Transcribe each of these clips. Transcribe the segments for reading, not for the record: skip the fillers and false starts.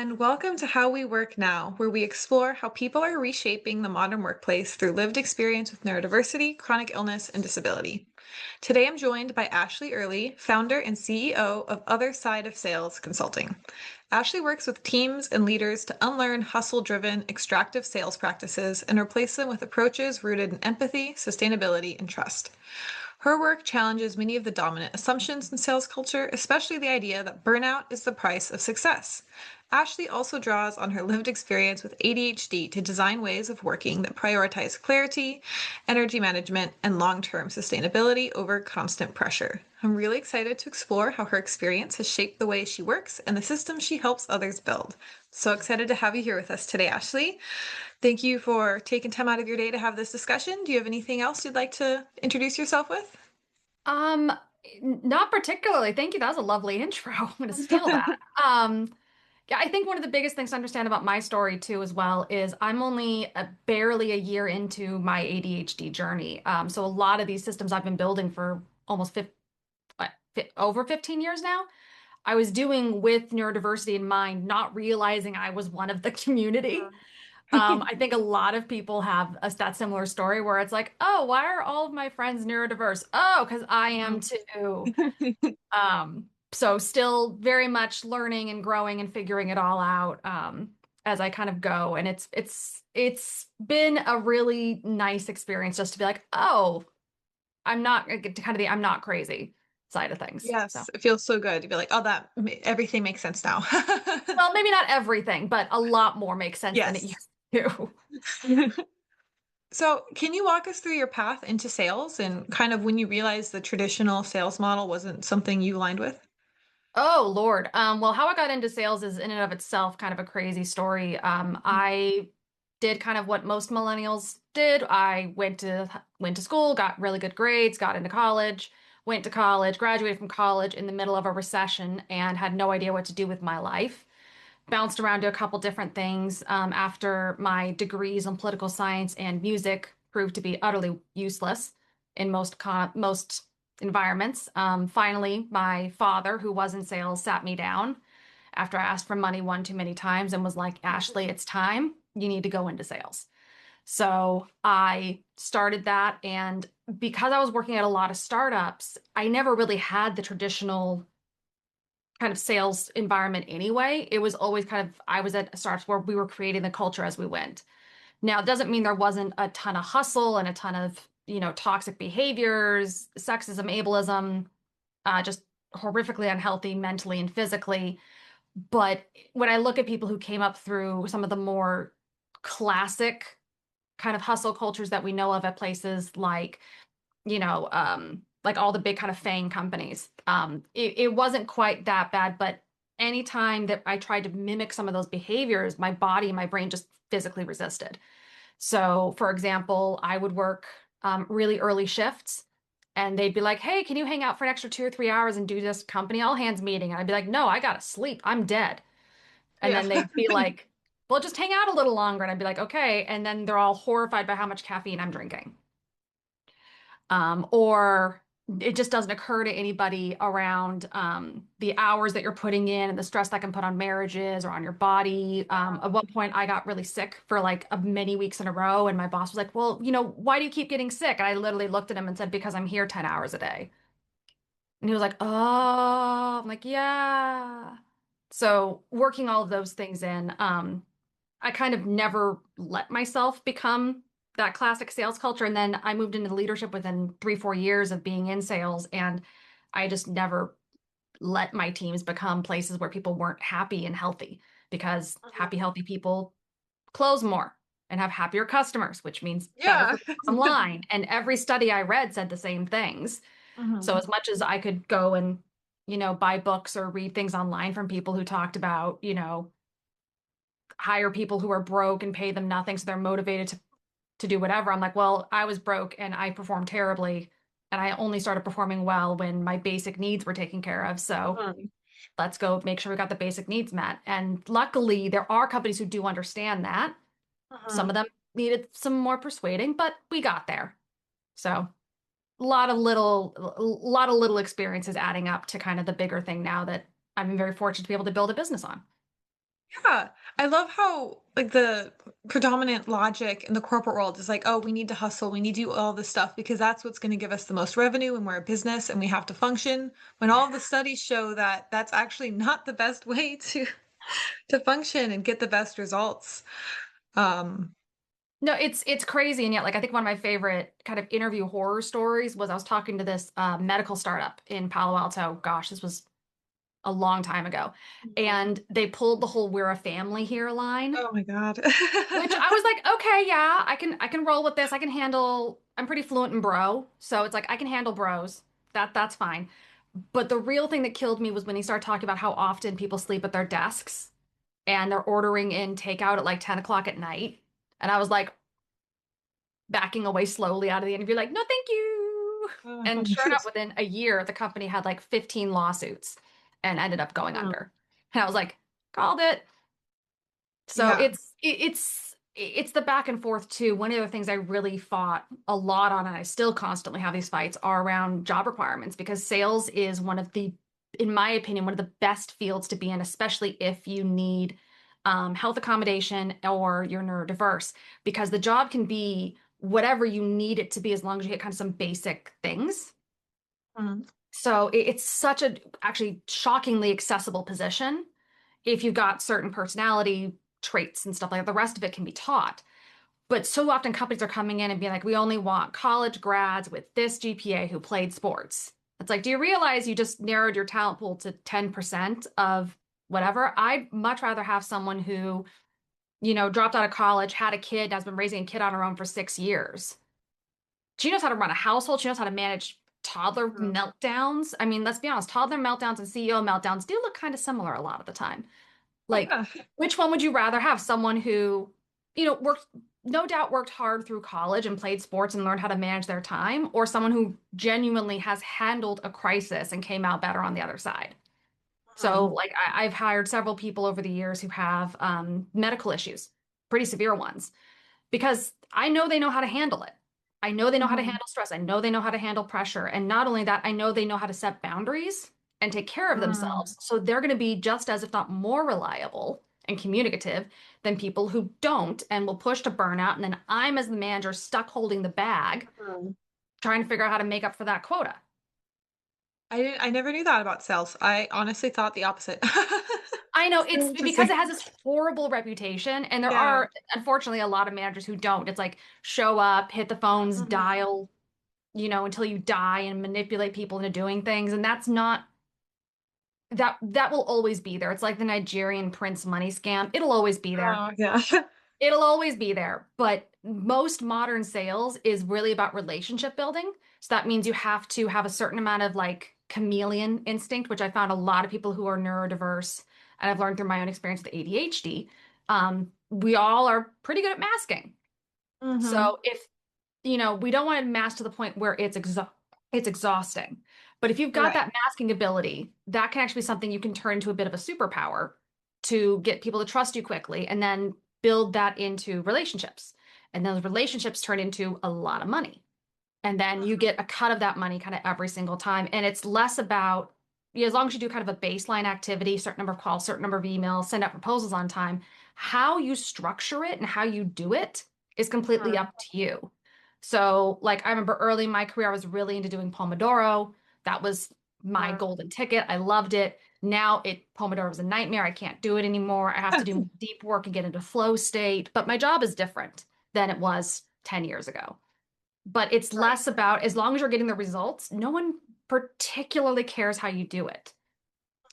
everyone. Welcome to How We Work Now, where we explore how people are reshaping the modern workplace through lived experience with neurodiversity, chronic illness, and disability. Today I'm joined by Ashleigh Early, founder and CEO of Other Side of Sales Consulting. Ashleigh works with teams and leaders to unlearn hustle-driven, extractive sales practices and replace them with approaches rooted in empathy, sustainability, and trust. Her work challenges many of the dominant assumptions in sales culture, especially the idea that burnout is the price of success. Ashleigh also draws on her lived experience with ADHD to design ways of working that prioritize clarity, energy management, and long-term sustainability over constant pressure. I'm really excited to explore how her experience has shaped the way she works and the systems she helps others build. So excited to have you here with us today, Ashleigh. Thank you for taking time out of your day to have this discussion. Do you have anything else you'd like to introduce yourself with? Um, Not particularly. Thank you. That was a lovely intro. I'm going to steal that. Yeah, I think one of the biggest things to understand about my story too, as well, is I'm only barely a year into my ADHD journey. So a lot of these systems I've been building for almost over 15 years now. I was doing with neurodiversity in mind, not realizing I was one of the community. I think a lot of people have that similar story where it's like, oh, why are all of my friends neurodiverse? Oh, because I am too. So still very much learning and growing and figuring it all out as I kind of go. And it's been a really nice experience just to be like, oh, I'm not to kind of the I'm not crazy side of things. So, Yes, it feels so good to be like, oh, everything makes sense now. well, maybe not everything, but a lot more makes sense than it Yes. used to. So, can you walk us through your path into sales and kind of when you realized the traditional sales model wasn't something you aligned with? Oh Lord. Well, how I got into sales is in and of itself kind of a crazy story. I did kind of what most millennials did. I went to school, got really good grades, got into college, went to college, graduated from college in the middle of a recession, and had no idea what to do with my life. Bounced around to a couple different things after my degrees in political science and music proved to be utterly useless in most environments. Finally, my father, who was in sales, sat me down after I asked for money one too many times and was like, Ashleigh, it's time. You need to go into sales. So I started that. And because I was working at a lot of startups, I never really had the traditional kind of sales environment anyway. It was always kind of, I was at startups where we were creating the culture as we went. Now, it doesn't mean there wasn't a ton of hustle and a ton of, toxic behaviors, sexism, ableism, just horrifically unhealthy mentally and physically. But when I look at people who came up through some of the more classic kind of hustle cultures that we know of at places like all the big kind of FANG companies. It wasn't quite that bad, but anytime that I tried to mimic some of those behaviors, my body and my brain just physically resisted. So, for example, I would work really early shifts and they'd be like, hey, can you hang out for an extra 2 or 3 hours and do this company all hands meeting? And I'd be like, no, I gotta sleep. I'm dead. And Yeah. then they'd be like, well, just hang out a little longer. And I'd be like, okay. And then they're all horrified by how much caffeine I'm drinking. Or it just doesn't occur to anybody around the hours that you're putting in and the stress that can put on marriages or on your body. At one point, I got really sick for like many weeks in a row, and my boss was like, "Well, why do you keep getting sick?" And I literally looked at him and said, "Because I'm here 10 hours a day." And he was like, "Oh," I'm like, "Yeah." So working all of those things in, I kind of never let myself become that classic sales culture. And then I moved into leadership within 3, 4 years of being in sales. And I just never let my teams become places where people weren't happy and healthy because happy, healthy people close more and have happier customers, which means better Yeah. for the bottom line. And every study I read said the same things. So Mhm. as much as I could go and, buy books or read things online from people who talked about, hire people who are broke and pay them nothing so they're motivated to do whatever. I'm like, well, I was broke and I performed terribly and I only started performing well when my basic needs were taken care of. So Mhm. let's go make sure we got the basic needs met. And luckily, there are companies who do understand that. Some Mhm. of them needed some more persuading, but we got there. So a lot of little experiences adding up to kind of the bigger thing now that I'm very fortunate to be able to build a business on. Yeah, I love how like the predominant logic in the corporate world is like, oh, we need to hustle, we need to do all this stuff because that's what's going to give us the most revenue and we're a business and we have to function. When all of the studies show that that's actually not the best way to function and get the best results. Um, No, it's crazy, and yet, like, I think one of my favorite kind of interview horror stories was I was talking to this medical startup in Palo Alto. Gosh, this was a long time ago, and they pulled the whole "We're a family here" line, oh my God. which I was like, okay, yeah, I can roll with this. I can handle. I'm pretty fluent in bro, so it's like I can handle bros. That's fine. But the real thing that killed me was when he started talking about how often people sleep at their desks and they're ordering in takeout at like 10 o'clock at night. And I was like backing away slowly out of the interview, like, no, thank you. Oh my And sure enough, goodness. within a year, the company had like 15 lawsuits and ended up going Mm, under. And I was like, called it. So yeah. it's the back and forth too. One of the things I really fought a lot on, and I still constantly have these fights, are around job requirements because sales is one of the, in my opinion, one of the best fields to be in, especially if you need health accommodation or you're neurodiverse, because the job can be whatever you need it to be as long as you hit kind of some basic things. Mm, So it's such a actually shockingly accessible position if you've got certain personality traits and stuff like that. The rest of it can be taught. But so often companies are coming in and being like, we only want college grads with this GPA who played sports. It's like, do you realize you just narrowed your talent pool to 10% of whatever? I'd much rather have someone who, dropped out of college, had a kid, has been raising a kid on her own for 6 years. She knows how to run a household. She knows how to manage toddler mm. meltdowns. I mean, let's be honest, toddler meltdowns and CEO meltdowns do look kind of similar a lot of the time. Oh, Like, yeah. which one would you rather have? Someone who, worked, no doubt worked hard through college and played sports and learned how to manage their time, or someone who genuinely has handled a crisis and came out better on the other side? So, Mm, like, I've hired several people over the years who have medical issues, pretty severe ones, because I know they know how to handle it. I know they know how to mhm, handle stress. I know they know how to handle pressure. And not only that, I know they know how to set boundaries and take care of mm, themselves. So they're going to be just as, if not more reliable and communicative than people who don't and will push to burnout. And then I'm, as the manager, stuck holding the bag, mm. trying to figure out how to make up for that quota. I never knew that about sales. I honestly thought the opposite. I know So it's because interesting. it has this horrible reputation, and there Yeah. are unfortunately a lot of managers who don't. It's like show up, hit the phones, Mhm. dial, until you die and manipulate people into doing things. And that's not that will always be there. It's like the Nigerian prince money scam. It'll always be there. Oh, yeah. It'll always be there. But most modern sales is really about relationship building. So that means you have to have a certain amount of like chameleon instinct, which I found a lot of people who are neurodiverse, and I've learned through my own experience with ADHD. We all are pretty good at masking. Mhm. So if we don't want to mask to the point where it's exhausting. But if you've got Right. that masking ability, that can actually be something you can turn into a bit of a superpower to get people to trust you quickly and then build that into relationships. And those relationships turn into a lot of money. And then you get a cut of that money kind of every single time. And it's less about, as long as you do kind of a baseline activity, certain number of calls, certain number of emails, send out proposals on time, how you structure it and how you do it is completely Mhm. up to you. So, like, I remember early in my career, I was really into doing Pomodoro. That was my Mhm. golden ticket. I loved it. Now Pomodoro is a nightmare. I can't do it anymore. I have to do deep work and get into flow state. But my job is different than it was 10 years ago. But it's Right. less about, as long as you're getting the results, no one particularly cares how you do it.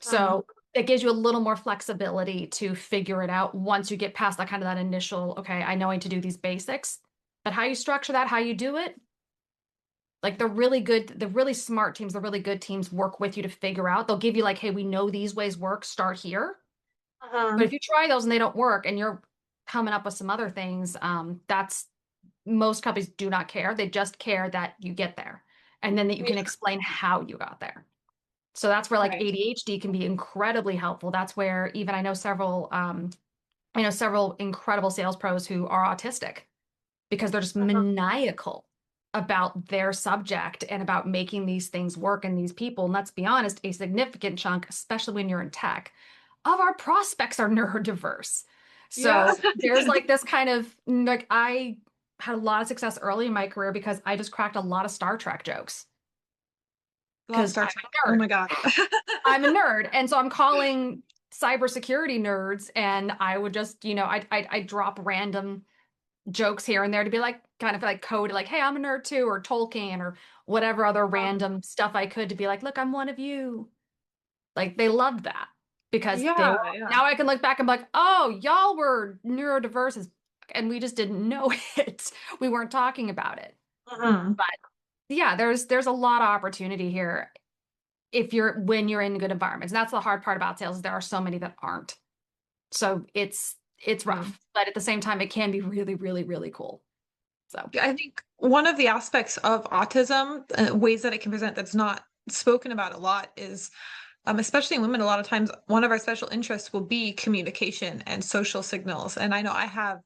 Mhm. So it gives you a little more flexibility to figure it out once you get past that kind of that initial, okay, I know I need to do these basics. But how you structure that, how you do it, like the really smart teams, the really good teams work with you to figure out. They'll give you like, hey, we know these ways work, start here. But Mhm. if you try those and they don't work and you're coming up with some other things, that's most companies do not care. They just care that you get there and then that you Yeah. can explain how you got there. So that's where like Right. ADHD can be incredibly helpful. That's where even I know several incredible sales pros who are autistic because they're just Mhm. maniacal about their subject and about making these things work and these people. And let's be honest, a significant chunk, especially when you're in tech, of our prospects are neurodiverse. Yeah. So there's like this kind of like I had a lot of success early in my career because I just cracked a lot of Star Trek jokes A lot of because Star I'm Trek. a Oh nerd. my God. I'm a nerd. And so I'm calling cybersecurity nerds and I would just, I drop random jokes here and there to be like kind of like code like, hey, I'm a nerd too, or Tolkien or whatever other random stuff I could to be like, look, I'm one of you. Like they loved that because they Yeah, were yeah. now I can look back and be like, oh, y'all were neurodiverse as and we just didn't know it. We weren't talking about it. Mhm. But yeah, there's a lot of opportunity here if you're when you're in good environments. And that's the hard part about sales is there are so many that aren't. So it's Mhm. rough, but at the same time, it can be really, really, really cool. So I think one of the aspects of autism, ways that it can present that's not spoken about a lot is, especially in women, a lot of times one of our special interests will be communication and social signals. And I know I have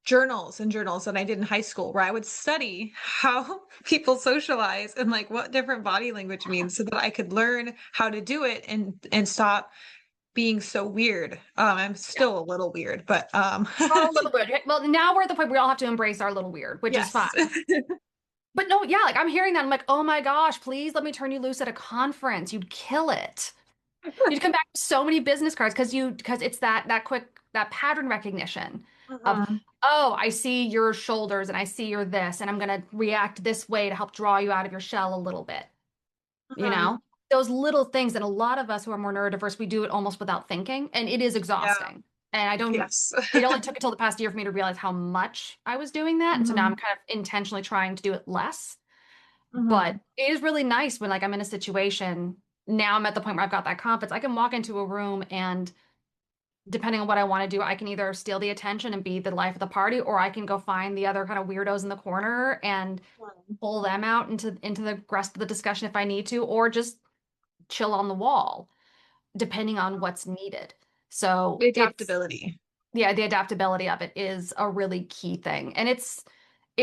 journals and journals that I did in high school where I would study how people socialize and like what different body language means so that I could learn how to do it and stop being so weird. I'm yeah, still a little weird, but we're all a little weird. Well, now we're at the point where we all have to embrace our little weird, which is yes. fine. But no, yeah, like I'm hearing that. I'm like, oh my gosh, please let me turn you loose at a conference. You'd kill it. You'd come back with so many business cards because it's that quick that pattern recognition of Mhm. oh, I see your shoulders and I see your this, and I'm gonna react this way to help draw you out of your shell a little bit. You Mhm. know? Those little things, and a lot of us who are more neurodiverse, we do it almost without thinking, and it is Yeah. exhausting. And I don't, Yes. it only took until the past year for me to realize how much I was doing that. And so now I'm Mhm. kind of intentionally trying to do it less. But Mhm. it is really nice when like I'm in a situation, now I'm at the point where I've got that confidence. I can walk into a room and depending on what I want to do, I can either steal the attention and be the life of the party, or I can go find the other kind of weirdos in the corner and pull them out into the rest of the discussion if I need to, or just chill on the wall, depending on what's needed. So The it's, adaptability. yeah, the adaptability of it is a really key thing. And it's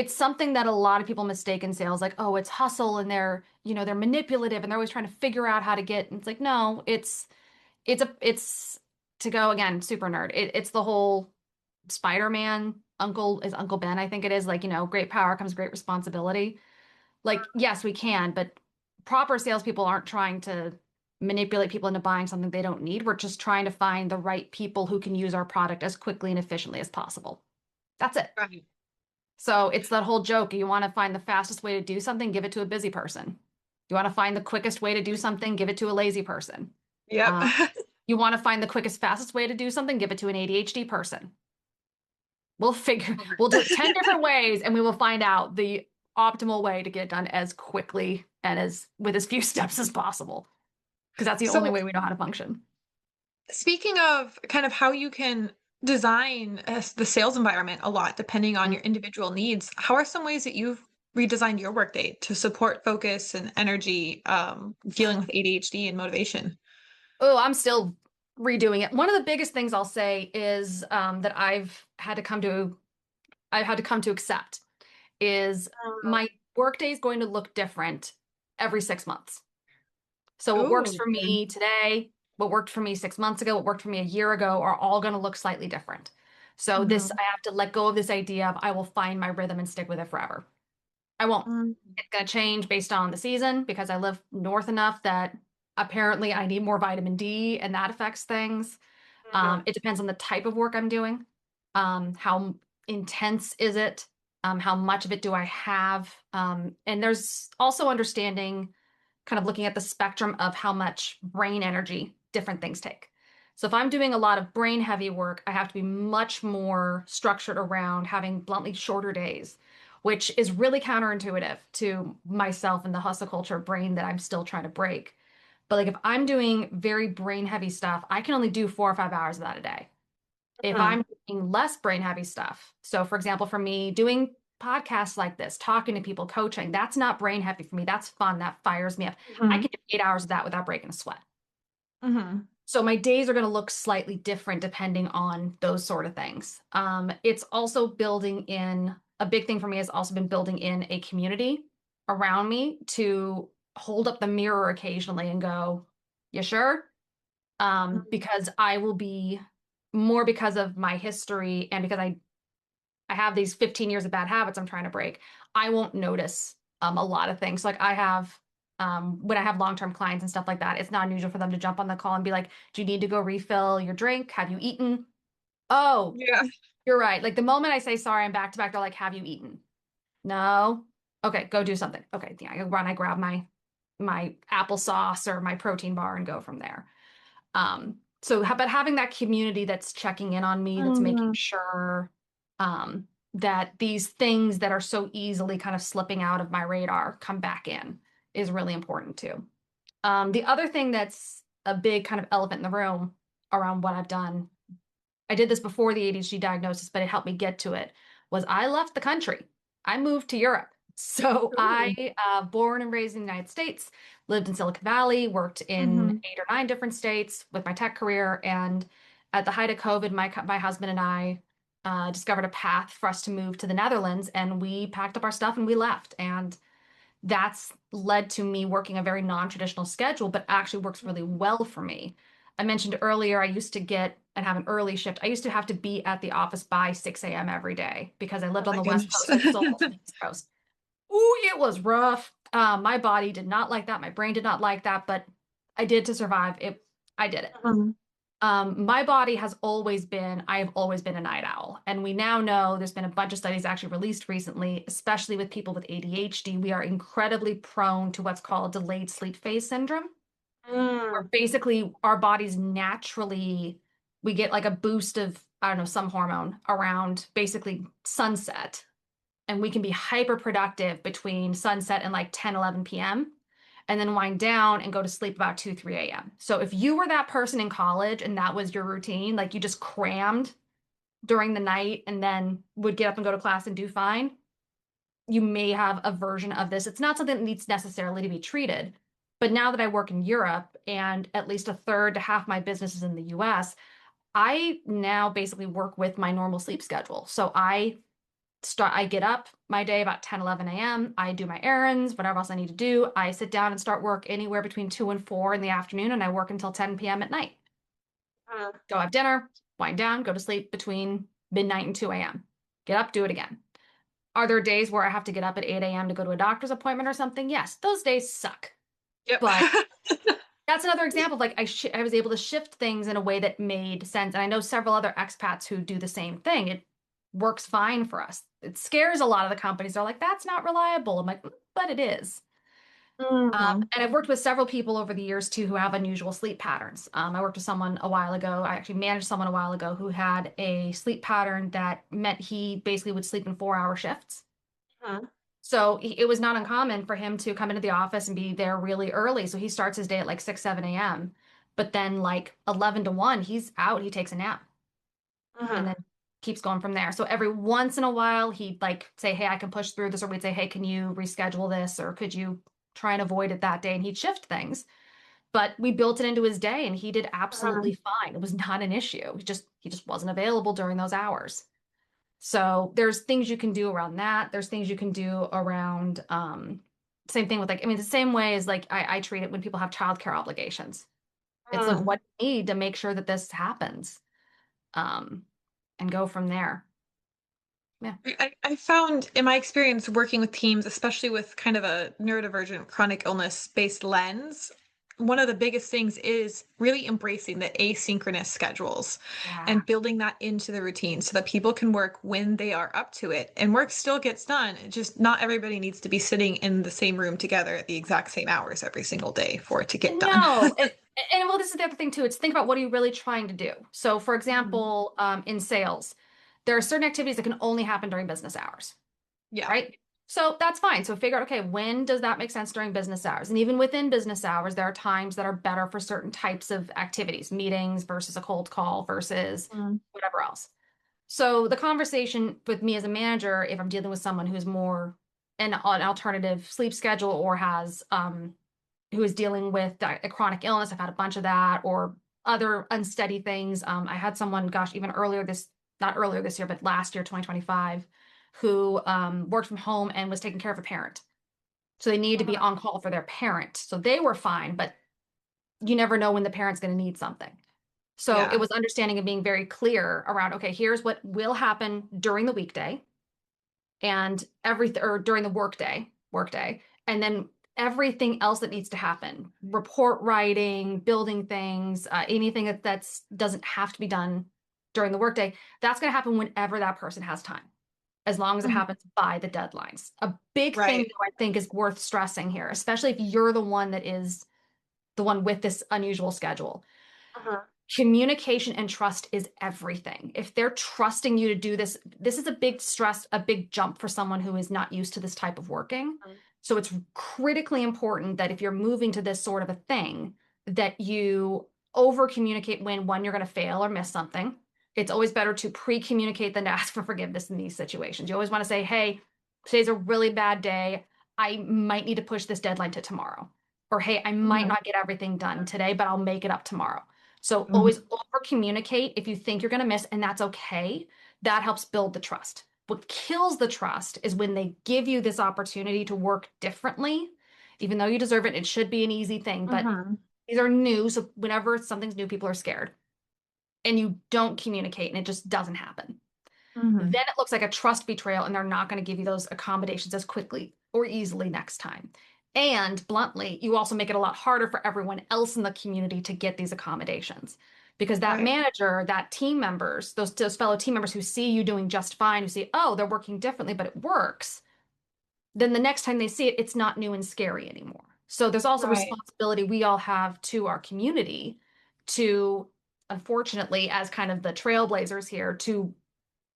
something that a lot of people mistake in sales, like, oh, it's hustle and they're manipulative and they're always trying to figure out how to get, and it's like, no, it's to go again, super nerd. It's the whole Spider-Man, Uncle Ben, I think it is, like, great power comes great responsibility. Like, yes, we can, but proper salespeople aren't trying to manipulate people into buying something they don't need. We're just trying to find the right people who can use our product as quickly and efficiently as possible. That's it. Right. So it's that whole joke. You want to find the fastest way to do something, give it to a busy person. You want to find the quickest way to do something, give it to a lazy person. Yep. Uh, you want to find the quickest, fastest way to do something, give it to an ADHD person. We'll do it 10 different ways and we will find out the optimal way to get it done as quickly and as with as few steps as possible. Because that's the only So, way we know how to function. speaking of kind of how you can design the sales environment a lot depending on Mm. your individual needs, how are some ways that you've redesigned your workday to support focus and energy, dealing with ADHD and motivation? Oh, I'm still redoing it. One of the biggest things I'll say is that I've had to come to accept is my workday is going to look different every 6 months. So what works Ooh. for me today, what worked for me 6 months ago, what worked for me a year ago are all going to look slightly different. So this, Mhm. I have to let go of this idea of I will find my rhythm and stick with it forever. I won't. Mhm. It's going to change based on the season because I live north enough that apparently I need more vitamin D and that affects things. Mhm. It depends on the type of work I'm doing. How intense is it? How much of it do I have? And there's also understanding, kind of looking at the spectrum of how much brain energy different things take. So if I'm doing a lot of brain heavy work, I have to be much more structured around having bluntly shorter days, which is really counterintuitive to myself and the hustle culture brain that I'm still trying to break. But like if I'm doing very brain heavy stuff, I can only do 4 or 5 hours of that a day. If Mhm. I'm doing less brain heavy stuff, so for example, for me, doing podcasts like this, talking to people, coaching, that's not brain heavy for me. That's fun. That fires me up. I Mhm. can do 8 hours of that without breaking a sweat. Mhm. So my days are going to look slightly different depending on those sort of things. It's also building in a big thing for me has also been building in a community around me to hold up the mirror occasionally and go, you sure? because I will be more because of my history and because I have these 15 years of bad habits I'm trying to break. I won't notice a lot of things. Like I have when I have long-term clients and stuff like that, it's not unusual for them to jump on the call and be like, "Do you need to go refill your drink? Have you eaten?" Oh, Yeah. you're right. Like the moment I say sorry, I'm back to back, they're like, "Have you eaten?" No. Okay, go do something. Okay, yeah, I run, I grab my applesauce or my protein bar and go from there. But having that community that's checking in on me, that's making Mhm. sure that these things that are so easily kind of slipping out of my radar come back in is really important too. The other thing that's a big kind of elephant in the room around what I've done, I did this before the ADHD diagnosis, but it helped me get to it, was I left the country. I moved to Europe. So Ooh. born and raised in the United States, lived in Silicon Valley, worked in Mhm. 8 or 9 different states with my tech career. And at the height of COVID, my husband and I discovered a path for us to move to the Netherlands, and we packed up our stuff and we left. And that's led to me working a very non-traditional schedule, but actually works really well for me. I mentioned earlier, I used to get and have an early shift. I used to have to be at the office by 6 a.m. every day because I Oh lived on my the West goodness. Coast. I sold on the East Coast. Ooh, it was rough. My body did not like that. My brain did not like that, but I did to survive. I did it. Mhm. My body I have always been a night owl. And we now know there's been a bunch of studies actually released recently, especially with people with ADHD. We are incredibly prone to what's called delayed sleep phase syndrome, where Mm. basically our bodies naturally, we get like a boost of, I don't know, some hormone around basically sunset. And we can be hyper productive between sunset and like 10, 11 p.m. and then wind down and go to sleep about 2, 3 a.m. So if you were that person in college and that was your routine, like you just crammed during the night and then would get up and go to class and do fine, you may have a version of this. It's not something that needs necessarily to be treated. But now that I work in Europe and at least a third to half my business is in the US, I now basically work with my normal sleep schedule. So I get up my day about 10, 11 a.m. I do my errands, whatever else I need to do. I sit down and start work anywhere between 2 and 4 in the afternoon, and I work until 10 p.m. at night. Mm. Go have dinner, wind down, go to sleep between midnight and 2 a.m. Get up, do it again. Are there days where I have to get up at 8 a.m. to go to a doctor's appointment or something? Yes, those days suck. Yep. But that's another example of like I was able to shift things in a way that made sense. And I know several other expats who do the same thing. It works fine for us. It scares a lot of the companies. They're like, that's not reliable. I'm like, but it is. Mhm. And I've worked with several people over the years too who have unusual sleep patterns. I worked with someone a while ago. I actually managed someone a while ago who had a sleep pattern that meant he basically would sleep in 4-hour shifts. Mhm. So it was not uncommon for him to come into the office and be there really early. So he starts his day at like 6, 7 a.m. But then like 11 to 1, he's out, he takes a nap and Mhm. then keeps going from there. So every once in a while, he'd like say, hey, I can push through this, or we'd say, hey, can you reschedule this, or could you try and avoid it that day? And he'd shift things. But we built it into his day and he did absolutely Mhm. fine. It was not an issue. He just wasn't available during those hours. So there's things you can do around that. There's things you can do around same thing with like, I mean, the same way as like I treat it when people have childcare obligations. It's like Mhm. what you need to make sure that this happens. Um, and go from there. Yeah. I found in my experience working with teams, especially with kind of a neurodivergent chronic illness based lens, one of the biggest things is really embracing the asynchronous schedules Yeah. and building that into the routine so that people can work when they are up to it and work still gets done. It just not everybody needs to be sitting in the same room together at the exact same hours every single day for it to get done. No, and well, this is the other thing too. It's think about what are you really trying to do. So, for Mhm. example, in sales, there are certain activities that can only happen during business hours. Yeah. Right? So that's fine. So figure out, okay, when does that make sense during business hours? And even within business hours, there are times that are better for certain types of activities, meetings versus a cold call versus Mhm. whatever else. So the conversation with me as a manager, if I'm dealing with someone who's more an alternative sleep schedule or has who is dealing with a chronic illness, I've had a bunch of that, or other unsteady things. I had someone, gosh, even not earlier this year, but last year, 2025, who worked from home and was taking care of a parent. So they needed to be Mhm. on call for their parent. So they were fine, but you never know when the parent's going to need something. So it Yeah. was understanding and being very clear around, okay, here's what will happen during the weekday and everything, or during the workday, and then everything else that needs to happen, report writing, building things, anything that's doesn't have to be done during the workday, that's going to happen whenever that person has time, as long as it Mhm. happens by the deadlines. A big thing Right. though, I think is worth stressing here, especially if you're the one that is the one with this unusual schedule. Uh-huh. Communication and trust is everything. If they're trusting you to do this, this is a big stress, a big jump for someone who is not used to this type of working. So it's critically important that if you're moving to this sort of a thing, that you over communicate when one, you're going to fail or miss something. It's always better to pre-communicate than to ask for forgiveness in these situations. You always want to say, hey, today's a really bad day. I might need to push this deadline to tomorrow. Or hey, I might Mhm. not get everything done today, but I'll make it up tomorrow. So always Mhm. over communicate if you think you're going to miss, and that's okay. That helps build the trust. What kills the trust is when they give you this opportunity to work differently, even though you deserve it. It should be an easy thing, but Mhm. these are new. So whenever something's new, people are scared and you don't communicate and it just doesn't happen. Then Mhm. it looks like a trust betrayal and they're not going to give you those accommodations as quickly or easily next time. And bluntly, you also make it a lot harder for everyone else in the community to get these accommodations because that Right. manager, that team members, those fellow team members who see you doing just fine, who see, oh, they're working differently, but it works, then the next time they see it, it's not new and scary anymore. So there's also Right. responsibility we all have to our community to, unfortunately, as kind of the trailblazers here, to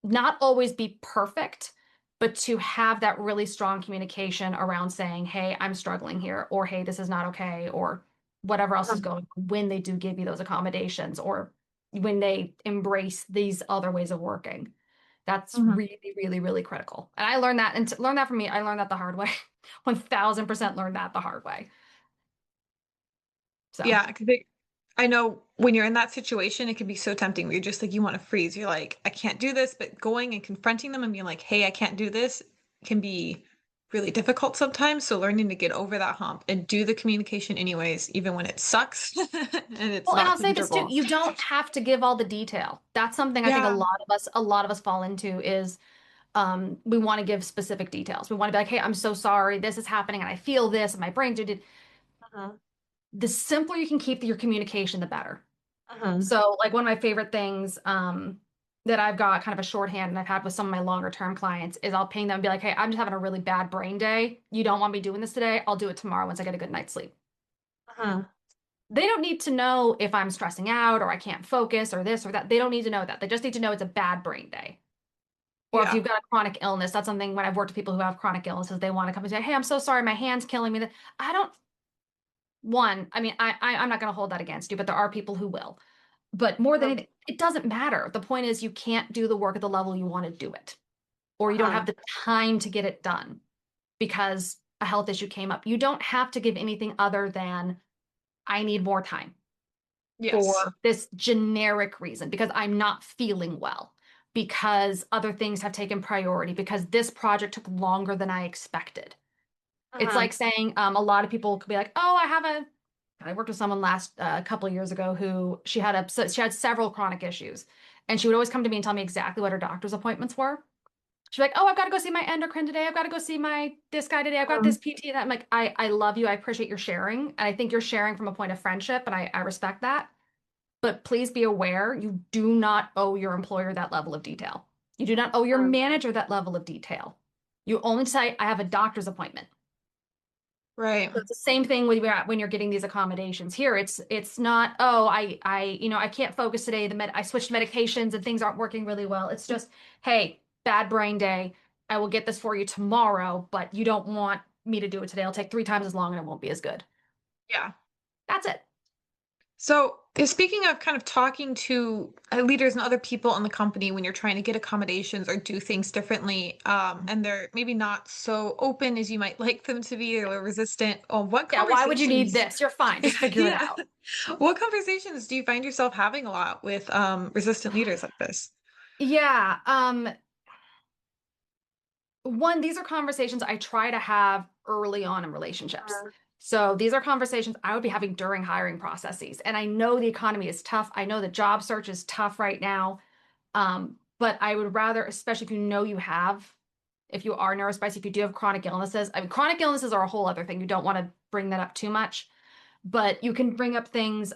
not always be perfect, but to have that really strong communication around saying, hey, I'm struggling here, or hey, this is not okay, or whatever else is Uh-huh. going on when they do give you those accommodations, or when they embrace these other ways of working. That's Mhm. really, really, really critical. And I learned that, and to learn that from me, I learned that the hard way. 1000% learned that the hard way. So. Yeah, because I know when you're in that situation, it can be so tempting where you're just like, you want to freeze. You're like, I can't do this. But going and confronting them and being like, hey, I can't do this can be really difficult sometimes. So learning to get over that hump and do the communication anyways, even when it sucks and it's Well, and not I'll say this too, comfortable. you don't have to give all the detail. That's something I think Yeah. a lot of us fall into is we want to give specific details. We want to be like, hey, I'm so sorry, this is happening, and I feel this, and my brain did. Uh-huh. The simpler you can keep your communication, the better. Uh-huh. So, like one of my favorite things that I've got kind of a shorthand and I've had with some of my longer term clients is I'll ping them and be like, hey, I'm just having a really bad brain day. You don't want me doing this today. I'll do it tomorrow once I get a good night's sleep. Uh-huh. They don't need to know if I'm stressing out or I can't focus or this or that. They don't need to know that. They just need to know it's a bad brain day. Or if Yeah. you've got a chronic illness, that's something when I've worked with people who have chronic illnesses, they want to come and say, hey, I'm so sorry, my hand's killing me. I don't, one, I mean, I'm not going to hold that against you, but there are people who will. But more than Uh-huh. anything, it doesn't matter. The point is you can't do the work at the level you want to do it, or you don't Uh-huh. have the time to get it done because a health issue came up. You don't have to give anything other than I need more time Yes. for this generic reason because I'm not feeling well, because other things have taken priority, because this project took longer than I expected. It's Uh-huh. like saying a lot of people could be like, "Oh, I worked with someone last a couple of years ago who she had several chronic issues, and she would always come to me and tell me exactly what her doctor's appointments were. She's like, "Oh, I've got to go see my endocrine today. I've got to go see my this guy today. I've got Uh-huh. this PT." That I'm like, I love you. I appreciate your sharing, and I think you're sharing from a point of friendship, and I respect that. But please be aware, you do not owe your employer that level of detail. You do not owe your Uh-huh. manager that level of detail. You only say, I have a doctor's appointment. Right. So it's the same thing when you're getting these accommodations here. It's not, oh, I can't focus today. I switched medications and things aren't working really well. It's just, hey, bad brain day. I will get this for you tomorrow, but you don't want me to do it today. It'll take 3 times as long and it won't be as good. Yeah. That's it. So, speaking of kind of talking to leaders and other people in the company when you're trying to get accommodations or do things differently, and they're maybe not so open as you might like them to be or resistant, what Yeah, why would you need conversations? this? You're fine. Just figure it Yeah. out. What conversations do you find yourself having a lot with resistant leaders like this? Yeah. One, these are conversations I try to have early on in relationships. So these are conversations I would be having during hiring processes. And I know the economy is tough. I know the job search is tough right now. But I would rather, especially if you know you have, if you are neurospicy, if you do have chronic illnesses, I mean, chronic illnesses are a whole other thing. You don't want to bring that up too much, but you can bring up things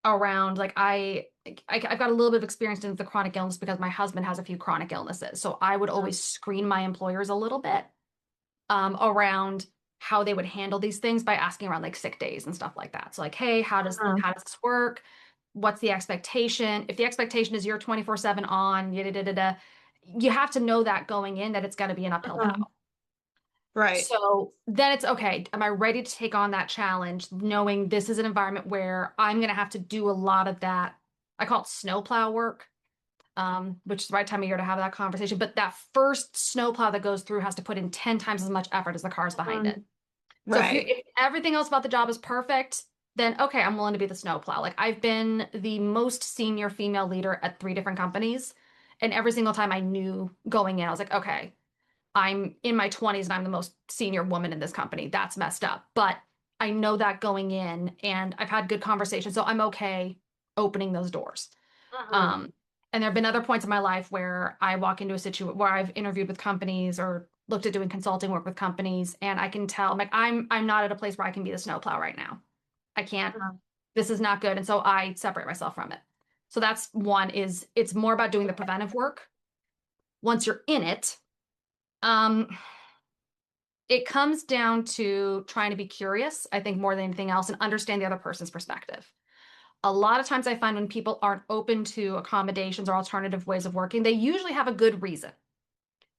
around like I've got a little bit of experience in the chronic illness because my husband has a few chronic illnesses. So I would always screen my employers a little bit around how they would handle these things by asking around like sick days and stuff like that. So like, hey, Mhm. how does this work? What's the expectation? If the expectation is you're 24/7 on, you have to know that going in that it's going to be an uphill Mhm. battle. Right. So then it's okay. Am I ready to take on that challenge, knowing this is an environment where I'm going to have to do a lot of that? I call it snowplow work, which is the right time of year to have that conversation. But that first snowplow that goes through has to put in 10 times as much effort as the cars behind it. Mhm. So Right. if everything else about the job is perfect, then okay, I'm willing to be the snowplow. Like I've been the most senior female leader at 3 different companies, and every single time I knew going in, I was like, okay, I'm in my 20s and I'm the most senior woman in this company. That's messed up. But I know that going in, and I've had good conversations, so I'm okay opening those doors. Mhm. Um, and there have been other points in my life where I walk into a situation where I've interviewed with companies or looked at doing consulting work with companies, and I can tell, like, I'm not at a place where I can be the snowplow right now. I can't. Mhm. This is not good, and so I separate myself from it. So that's one, is it's more about doing the preventive work. Once you're in it, um, it comes down to trying to be curious, I think, more than anything else, and understand the other person's perspective. A lot of times I find when people aren't open to accommodations or alternative ways of working, they usually have a good reason.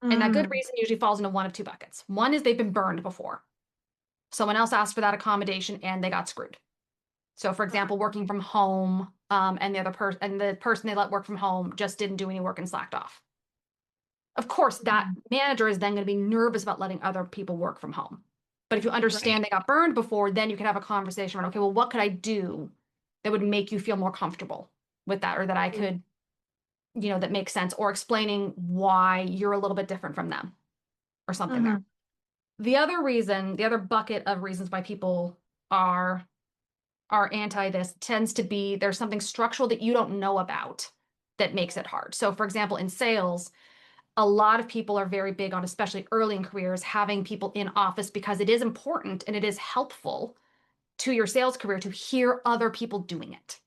And that good Mhm. reason usually falls into one of two buckets. One is they've been burned before. Someone else asked for that accommodation and they got screwed. So, for example, working from home, and the person they let work from home just didn't do any work and slacked off. Of course, that Mhm. manager is then going to be nervous about letting other people work from home. But if you Right. understand they got burned before, then you can have a conversation around, okay, well, what could I do that would make you feel more comfortable with that, or that I Mhm. could, that makes sense, or explaining why you're a little bit different from them or something there. Mhm. The other bucket of reasons why people are are anti this tends to be there's something structural that you don't know about that makes it hard. So, for example, in sales, a lot of people are very big on, especially early in careers, having people in office because it is important and it is helpful to your sales career to hear other people doing it,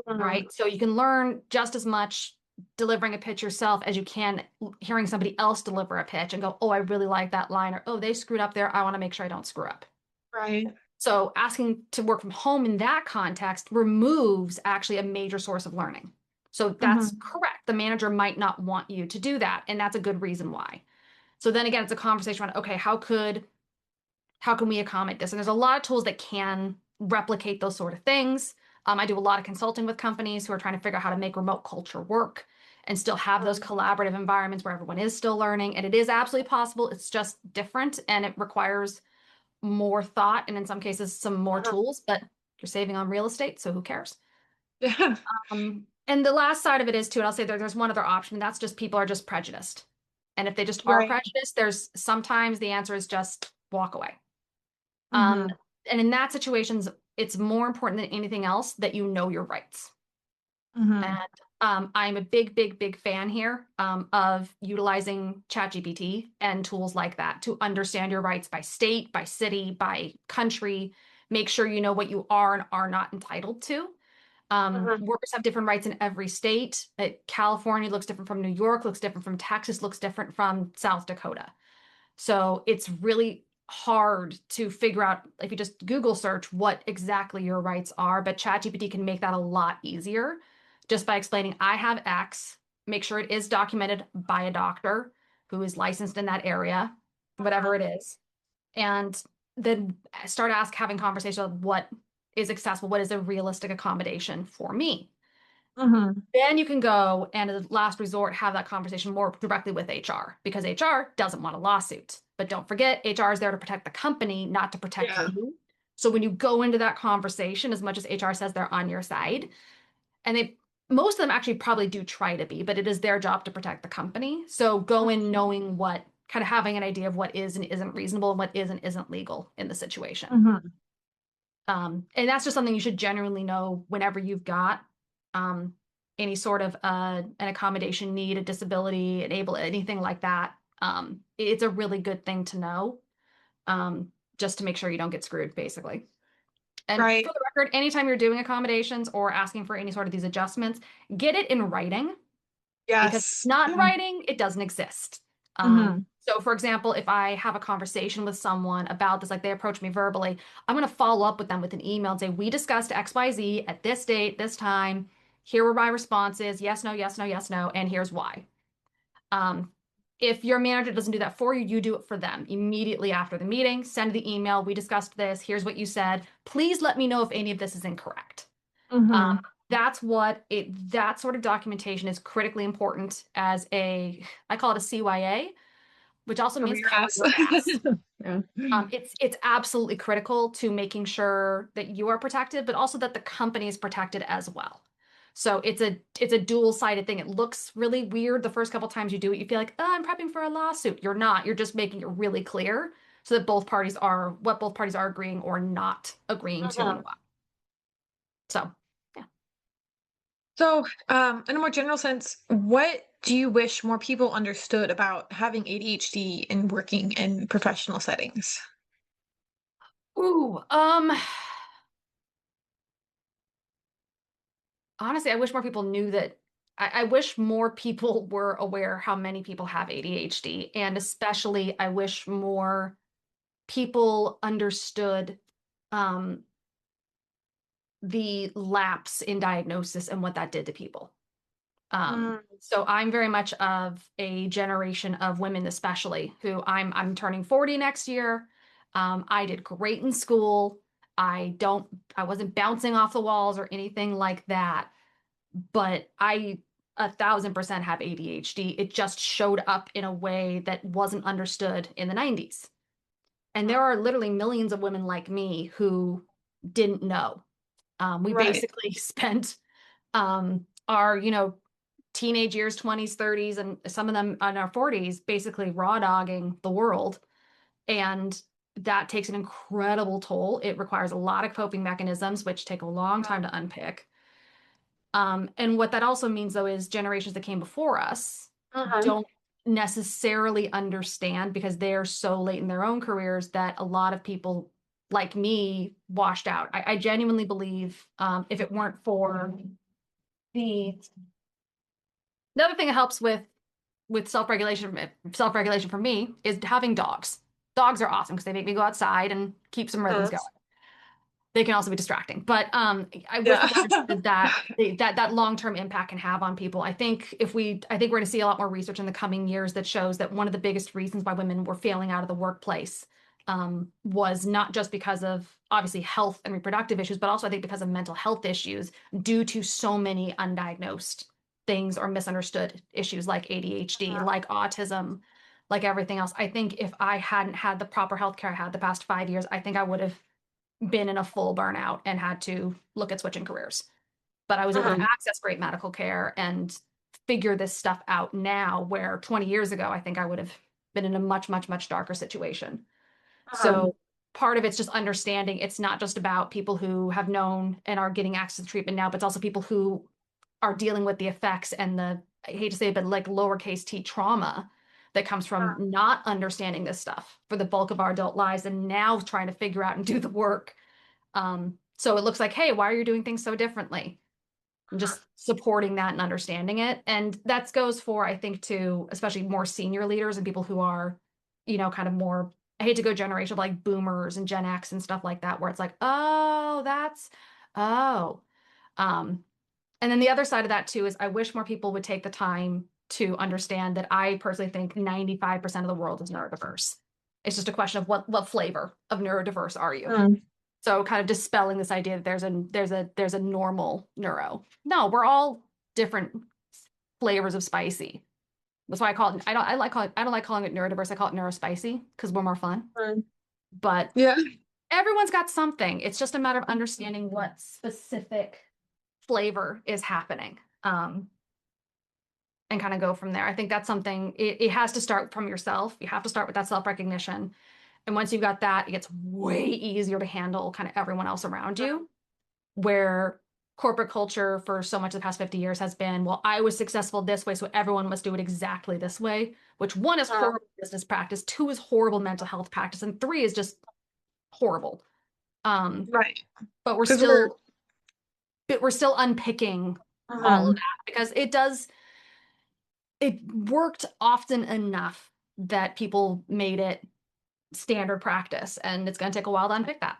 Mhm. right? So you can learn just as much delivering a pitch yourself as you can hearing somebody else deliver a pitch and go, oh, I really like that line, or oh, they screwed up there. I want to make sure I don't screw up. Right. So asking to work from home in that context removes actually a major source of learning. So that's Mhm. correct. The manager might not want you to do that, and that's a good reason why. So then again, it's a conversation around, okay, how can we accommodate this? And there's a lot of tools that can replicate those sort of things. I do a lot of consulting with companies who are trying to figure out how to make remote culture work and still have those Mhm. collaborative environments where everyone is still learning. And it is absolutely possible. It's just different and it requires more thought and in some cases some more Mhm. tools, but you're saving on real estate, so who cares? Yeah. And the last side of it is too, and I'll say there's one other option, and that's just people are just prejudiced. And if they just are Right. prejudiced, there's sometimes the answer is just walk away. Um, Mhm. and in that situations, it's more important than anything else that you know your rights. And Mhm. I'm a big, big, big fan here of utilizing ChatGPT and tools like that to understand your rights by state, by city, by country. Make sure you know what you are and are not entitled to. Mhm. Workers have different rights in every state. California looks different from New York, looks different from Texas, looks different from South Dakota. So it's really hard to figure out if you just Google search what exactly your rights are, but ChatGPT can make that a lot easier just by explaining, I have X, make sure it is documented by a doctor who is licensed in that area, whatever it is, and then having conversations of what is accessible, what is a realistic accommodation for me. Mhm. Then you can go and, as a last resort, have that conversation more directly with HR because HR doesn't want a lawsuit. But don't forget, HR is there to protect the company, not to protect Yeah. you. So when you go into that conversation, as much as HR says they're on your side, and most of them actually probably do try to be, but it is their job to protect the company. So go in knowing what kind of having an idea of what is and isn't reasonable and what is and isn't legal in the situation. Mhm. And that's just something you should genuinely know whenever you've got um, any sort of an accommodation need, a disability, enable, anything like that. It's a really good thing to know, just to make sure you don't get screwed, basically. And Right. for the record, anytime you're doing accommodations or asking for any sort of these adjustments, get it in writing, because if it's Yes. not in writing, it doesn't exist. Mm-hmm. So for example, if I have a conversation with someone about this, like they approach me verbally, I'm going to follow up with them with an email and say, we discussed XYZ at this date, this time. Here were my responses. Yes, no, yes, no, yes, no. And here's why. Um, if your manager doesn't do that for you, you do it for them immediately after the meeting. Send the email. We discussed this. Here's what you said. Please let me know if any of this is incorrect. Mm-hmm. That sort of documentation is critically important as I call it a CYA, which also Cover means your cover ass. your ass. Yeah. It's absolutely critical to making sure that you are protected, but also that the company is protected as well. So it's a dual-sided thing. It looks really weird the first couple times you do it. You feel like, oh, I'm prepping for a lawsuit. You're not. You're just making it really clear so that both parties are agreeing or not agreeing to and Mhm. what. So yeah. So, in a more general sense, what do you wish more people understood about having ADHD and working in professional settings? Ooh, honestly, I wish more people knew that. I wish more people were aware how many people have ADHD. And especially, I wish more people understood um, the lapse in diagnosis and what that did to people. Mm. So I'm very much of a generation of women, especially who I'm turning 40 next year. I did great in school. I wasn't bouncing off the walls or anything like that, but I 1,000% have ADHD. It just showed up in a way that wasn't understood in the 90s. And there are literally millions of women like me who didn't know. We Right. basically spent our, teenage years, 20s, 30s, and some of them in our 40s, basically raw dogging the world. And that takes an incredible toll. It requires a lot of coping mechanisms, which take a long time to unpick. And what that also means, though, is generations that came before us Mhm. don't necessarily understand because they're so late in their own careers that a lot of people like me washed out. I genuinely believe if it weren't for the other thing that helps with self-regulation for me is having dogs. Dogs are awesome because they make me go outside and keep some rhythms Mhm. going. They can also be distracting, but I wish Yeah. people understood that long-term impact can have on people. I think we're going to see a lot more research in the coming years that shows that one of the biggest reasons why women were failing out of the workplace was not just because of obviously health and reproductive issues, but also I think because of mental health issues due to so many undiagnosed things or misunderstood issues like ADHD, like autism, like everything else. I think if I hadn't had the proper healthcare I had the past 5 years, I think I would have been in a full burnout and had to look at switching careers. But I was able to Mhm. access great medical care and figure this stuff out now, where 20 years ago, I think I would have been in a much, much, much darker situation. Mhm. So part of it's just understanding it's not just about people who have known and are getting access to treatment now, but it's also people who are dealing with the effects and I hate to say it, but like lowercase t trauma that comes from not understanding this stuff for the bulk of our adult lives and now trying to figure out and do the work. So it looks like, hey, why are you doing things so differently? And just supporting that and understanding it. And that goes for, I think, to especially more senior leaders and people who are, kind of more, I hate to go generational, like boomers and Gen X and stuff like that, where it's like, oh. Um, and then the other side of that too is I wish more people would take the time to understand that I personally think 95% of the world is neurodiverse. It's just a question of what flavor of neurodiverse are you? Mhm. So kind of dispelling this idea that there's a normal neuro. No, we're all different flavors of spicy. That's why I don't like calling it neurodiverse. I call it neurospicy because we're more fun. Mhm. But Yeah. everyone's got something. It's just a matter of understanding what specific flavor is happening. and kind of go from there. I think that's something, it has to start from yourself. You have to start with that self-recognition. And once you've got that, it gets way easier to handle kind of everyone else around you, where corporate culture for so much of the past 50 years has been, well, I was successful this way, so everyone must do it exactly this way, which one is horrible business practice, two is horrible mental health practice, and three is just horrible. Um, Right. but we're Because we're still but we're still unpicking all of Mhm. that because it worked often enough that people made it standard practice, and it's going to take a while to unpick that.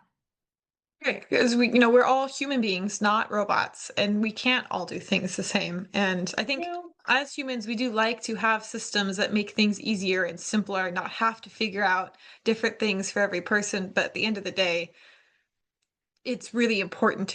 Right, because we're all human beings, not robots, and we can't all do things the same. And I think as humans, we do like to have systems that make things easier and simpler, not have to figure out different things for every person. But at the end of the day, it's really important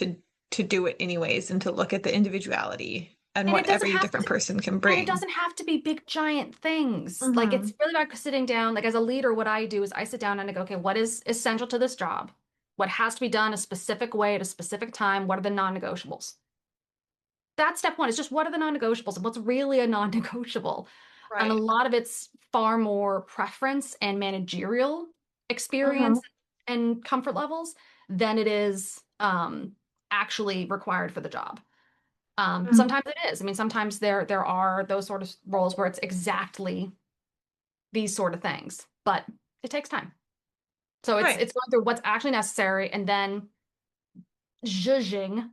to do it anyways and to look at the individuality and And what it doesn't every have different to person can And it bring. doesn't have to be big giant things. Like Hmm. it's really about sitting down. Like as a leader, what I do is I sit down and I go, okay, what is essential to this job? What has to be done a specific way at a specific time? What are the non-negotiables? That's step one. Is just what are the non-negotiables and what's really a non-negotiable? And a Right. lot of it's far more preference and managerial Hmm. experience and comfort levels than it is actually required for the job. Sometimes it is. I mean, sometimes there are those sort of roles where it's exactly these sort of things, but it takes time. So it's Right. it's going through what's actually necessary and then zhuzhing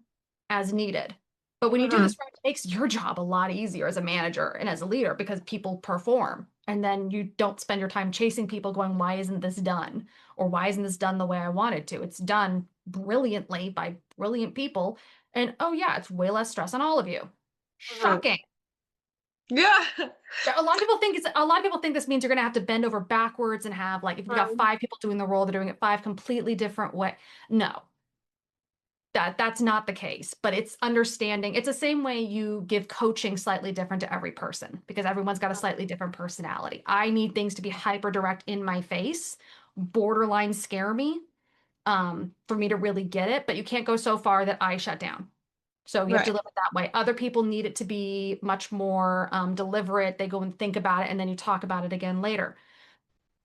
as needed. But when you do Hmm. this right, it makes your job a lot easier as a manager and as a leader because people perform. And then you don't spend your time chasing people going, why isn't this done? Or why isn't this done the way I wanted to? It's done brilliantly by brilliant people. And oh yeah, it's way less stress on all of you. Hmm. Shocking. Yeah. A lot of people think this means you're going to have to bend over backwards and have like if you've got five people doing the role, they're doing it five completely different way. No, that's not the case. But it's understanding. It's the same way you give coaching slightly different to every person because everyone's got a slightly different personality. I need things to be hyper direct in my face, borderline scare me, for me to really get it. But you can't go so far that I shut down. So you have to Right. live it that way. Other people need it to be much more deliberate. They go and think about it and then you talk about it again later.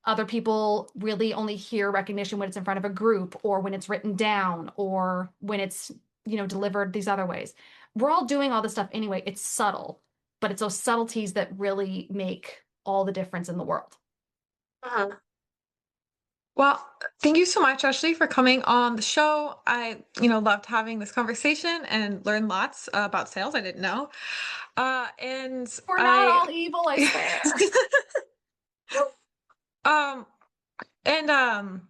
Other people really only hear recognition when it's in front of a group or when it's written down or when it's, delivered these other ways. We're all doing all this stuff anyway. It's subtle, but it's those subtleties that really make all the difference in the world. Uh-huh. Well, thank you so much, Ashley, for coming on the show. I loved having this conversation and learned lots about sales I didn't know. And We're not I, all evil, I swear. um, and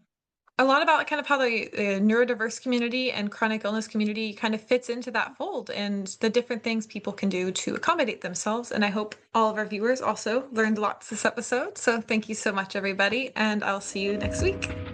a lot about kind of how the neurodiverse community and chronic illness community kind of fits into that fold and the different things people can do to accommodate themselves. And I hope all of our viewers also learned lots this episode. So thank you so much, everybody, and I'll see you next week.